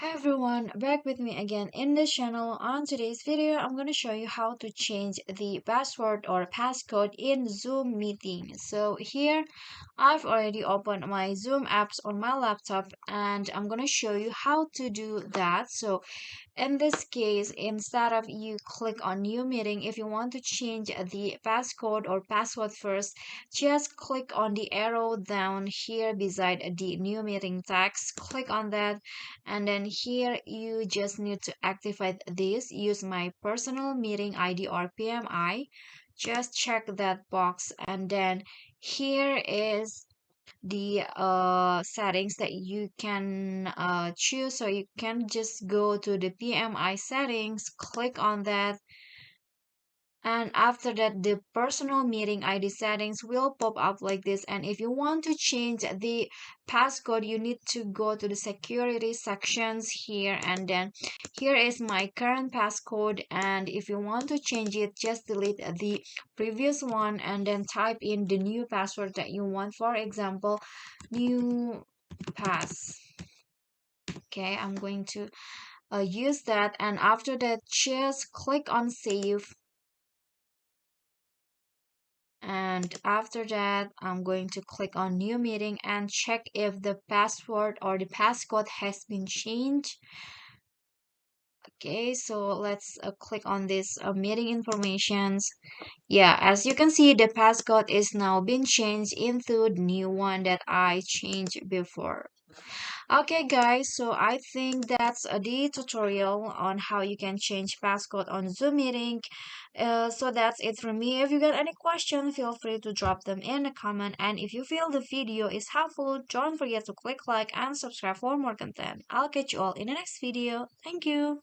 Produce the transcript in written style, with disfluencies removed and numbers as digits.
Hi everyone, back with me again in this channel. On today's video, I'm going to show you how to change the password or passcode in Zoom meeting. So here, I've already opened my Zoom apps on my laptop and I'm going to show you how to do that. So in this case, instead of you click on new meeting, if you want to change the passcode or password first, just click on the arrow down here beside the new meeting text. Click on that, and then here you just need to activate this. Use my personal meeting ID or PMI. Just check that box, and then here is the settings that you can choose. So you can just go to the PMI settings, click on that, and after that the personal meeting ID settings will pop up like this. And if you want to change the passcode, you need to go to the security sections here, and then here is my current passcode. And if you want to change it, just delete the previous one and then type in the new password that you want. For example, new pass. Okay, I'm going to use that, and after that just click on save. And after that, I'm going to click on new meeting and check if the password or the passcode has been changed. Okay, so let's click on this meeting informations. Yeah, as you can see, the passcode is now been changed into the new one that I changed before. Okay guys, so I think that's the tutorial on how you can change passcode on Zoom meeting. So that's it from me. If you got any question, feel free to drop them in the comment. And if you feel the video is helpful, don't forget to click like and subscribe for more content. I'll catch you all in the next video. Thank you.